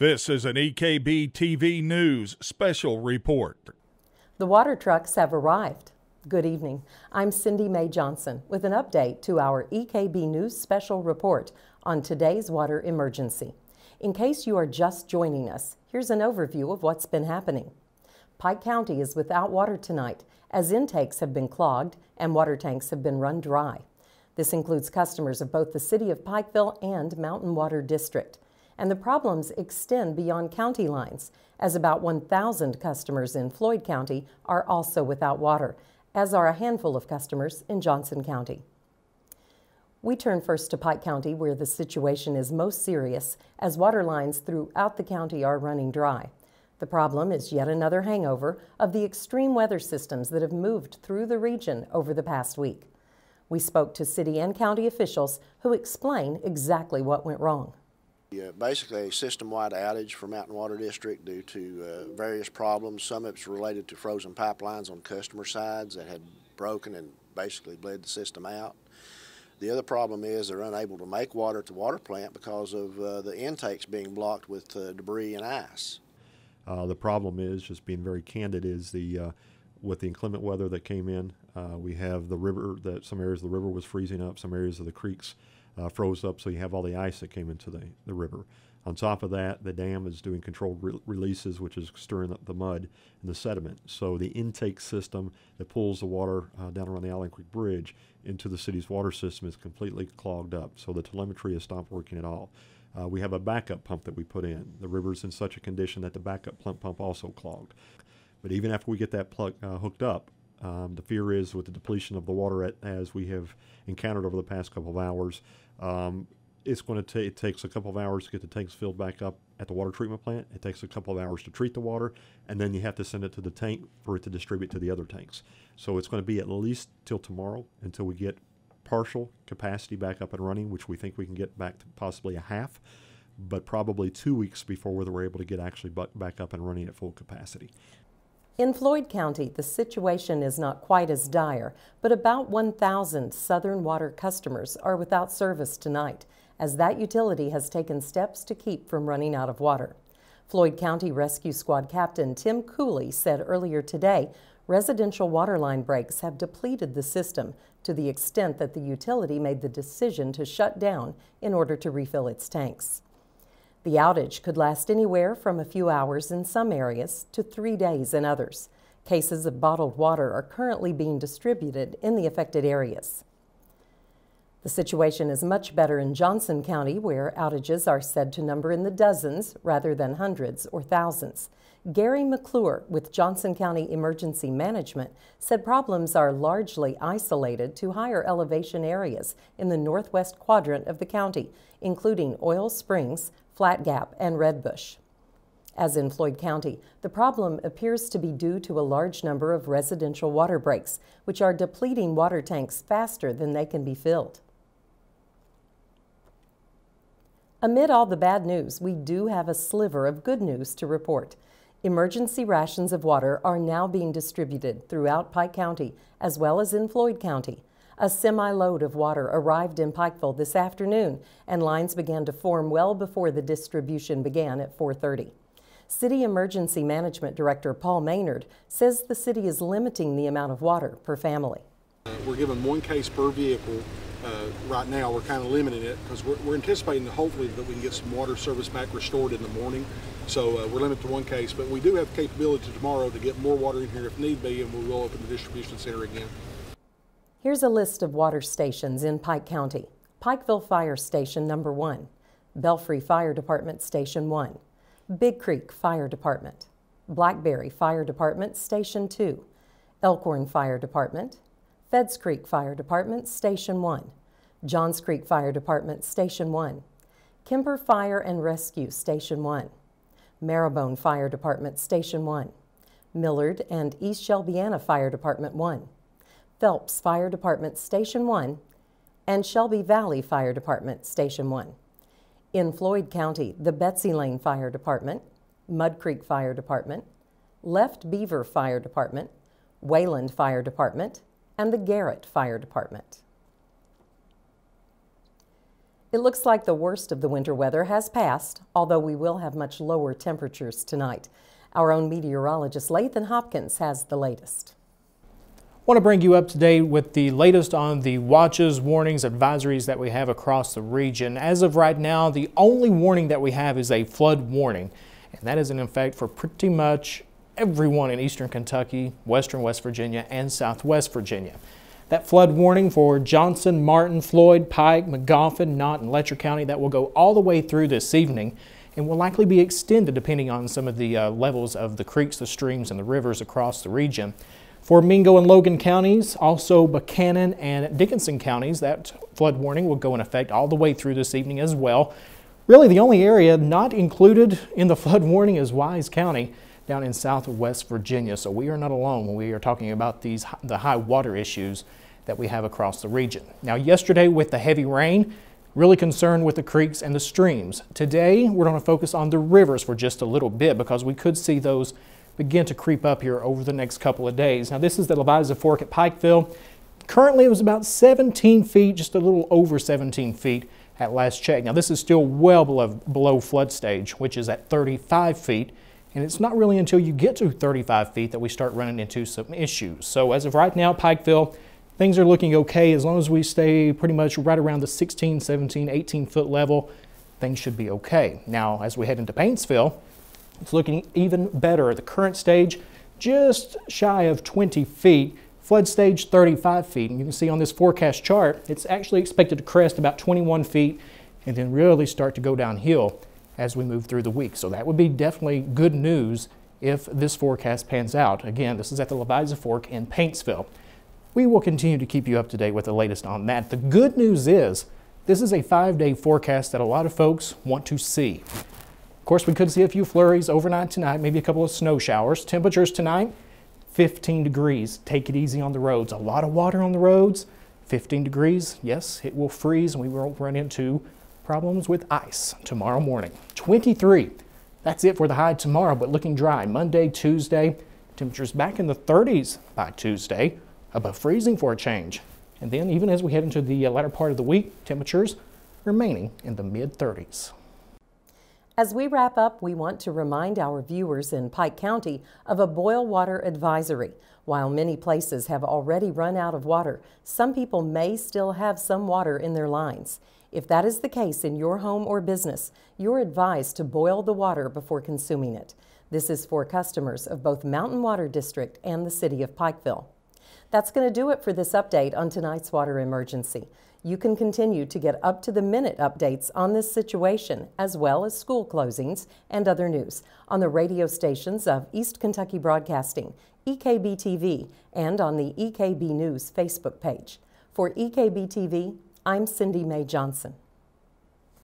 This is an EKB TV News special report. The water trucks have arrived. Good evening. I'm Cindy Mae Johnson with an update to our EKB News special report on today's water emergency. In case you are just joining us, here's an overview of what's been happening. Pike County is without water tonight as intakes have been clogged and water tanks have been run dry. This includes customers of both the City of Pikeville and Mountain Water District. And the problems extend beyond county lines, as about 1,000 customers in Floyd County are also without water, as are a handful of customers in Johnson County. We turn first to Pike County, where the situation is most serious, as water lines throughout the county are running dry. The problem is yet another hangover of the extreme weather systems that have moved through the region over the past week. We spoke to city and county officials who explain exactly what went wrong. Basically a system-wide outage for Mountain Water District due to various problems. Some of it's related to frozen pipelines on customer sides that had broken and basically bled the system out. The other problem is they're unable to make water at the water plant because of the intakes being blocked with debris and ice. The problem is, just being very candid, is with the inclement weather that came in, we have the river, that some areas of the river was freezing up, some areas of the creeks froze up, so you have all the ice that came into the river. On top of that, the dam is doing controlled releases, which is stirring up the mud and the sediment. So the intake system that pulls the water down around the Allen Creek Bridge into the city's water system is completely clogged up. So the telemetry has stopped working at all. We have a backup pump that we put in. The river's in such a condition that the backup pump also clogged. But even after we get that plug hooked up, the fear is with the depletion of the water as we have encountered over the past couple of hours, it takes a couple of hours to get the tanks filled back up at the water treatment plant. It takes a couple of hours to treat the water, and then you have to send it to the tank for it to distribute to the other tanks. So it's going to be at least till tomorrow until we get partial capacity back up and running, which we think we can get back to possibly a half, but probably 2 weeks before we're able to get actually back up and running at full capacity. In Floyd County, the situation is not quite as dire, but about 1,000 Southern Water customers are without service tonight, as that utility has taken steps to keep from running out of water. Floyd County Rescue Squad Captain Tim Cooley said earlier today residential water line breaks have depleted the system to the extent that the utility made the decision to shut down in order to refill its tanks. The outage could last anywhere from a few hours in some areas to 3 days in others. Cases of bottled water are currently being distributed in the affected areas. The situation is much better in Johnson County, where outages are said to number in the dozens rather than hundreds or thousands. Gary McClure with Johnson County Emergency Management said problems are largely isolated to higher elevation areas in the northwest quadrant of the county, including Oil Springs, Flat Gap, and Redbush. As in Floyd County, the problem appears to be due to a large number of residential water breaks, which are depleting water tanks faster than they can be filled. Amid all the bad news, we do have a sliver of good news to report. Emergency rations of water are now being distributed throughout Pike County as well as in Floyd County. A semi-load of water arrived in Pikeville this afternoon, and lines began to form well before the distribution began at 4:30. City Emergency Management Director Paul Maynard says the city is limiting the amount of water per family. We're given 1 case per vehicle. Right now we're kind of limiting it because we're anticipating hopefully that we can get some water service back restored in the morning. So we're limited to 1 case, but we do have the capability tomorrow to get more water in here if need be, and we will open the distribution center again. Here's a list of water stations in Pike County. Pikeville Fire Station number 1, Belfry Fire Department Station 1, Big Creek Fire Department, Blackberry Fire Department Station 2, Elkhorn Fire Department, Feds Creek Fire Department Station 1, Johns Creek Fire Department Station 1, Kimber Fire and Rescue Station 1, Marrowbone Fire Department Station 1, Millard and East Shelbyana Fire Department 1, Phelps Fire Department Station 1, and Shelby Valley Fire Department Station 1. In Floyd County, the Betsy Lane Fire Department, Mud Creek Fire Department, Left Beaver Fire Department, Wayland Fire Department, and the Garrett Fire Department. It looks like the worst of the winter weather has passed, although we will have much lower temperatures tonight. Our own meteorologist Lathan Hopkins has the latest. I want to bring you up to date with the latest on the watches, warnings, advisories that we have across the region. As of right now, the only warning that we have is a flood warning, and that is in effect for pretty much everyone in eastern Kentucky, western West Virginia, and southwest Virginia. That flood warning for Johnson, Martin, Floyd, Pike, Magoffin, Knott, and Letcher County, that will go all the way through this evening and will likely be extended depending on some of the levels of the creeks, the streams, and the rivers across the region. For Mingo and Logan counties, also Buchanan and Dickinson counties, that flood warning will go in effect all the way through this evening as well. Really, the only area not included in the flood warning is Wise County down in southwest Virginia. So we are not alone when we are talking about the high water issues that we have across the region. Now, yesterday with the heavy rain, really concerned with the creeks and the streams. Today, we're going to focus on the rivers for just a little bit because we could see those begin to creep up here over the next couple of days. Now, this is the Leviza Fork at Pikeville. Currently, it was about 17 feet, just a little over 17 feet at last check. Now, this is still well below flood stage, which is at 35 feet. And it's not really until you get to 35 feet that we start running into some issues. So as of right now, Pikeville, things are looking okay. As long as we stay pretty much right around the 16, 17, 18 foot level, things should be okay. Now, as we head into Paintsville, it's looking even better. At the current stage, just shy of 20 feet, flood stage 35 feet. And you can see on this forecast chart, it's actually expected to crest about 21 feet and then really start to go downhill as we move through the week. So that would be definitely good news if this forecast pans out. Again, this is at the Leviza Fork in Paintsville. We will continue to keep you up to date with the latest on that. The good news is this is a 5-day forecast that a lot of folks want to see. Of course, we could see a few flurries overnight tonight, maybe a couple of snow showers. Temperatures tonight, 15 degrees. Take it easy on the roads. A lot of water on the roads. 15 degrees, yes, it will freeze and we will run into problems with ice tomorrow morning. 23, that's it for the high tomorrow, but looking dry. Monday, Tuesday, temperatures back in the 30s by Tuesday, above freezing for a change. And then even as we head into the latter part of the week, temperatures remaining in the mid-30s. As we wrap up, we want to remind our viewers in Pike County of a boil water advisory. While many places have already run out of water, some people may still have some water in their lines. If that is the case in your home or business, you're advised to boil the water before consuming it. This is for customers of both Mountain Water District and the City of Pikeville. That's going to do it for this update on tonight's water emergency. You can continue to get up-to-the-minute updates on this situation, as well as school closings and other news, on the radio stations of East Kentucky Broadcasting, EKB TV, and on the EKB News Facebook page. For EKB TV, I'm Cindy Mae Johnson.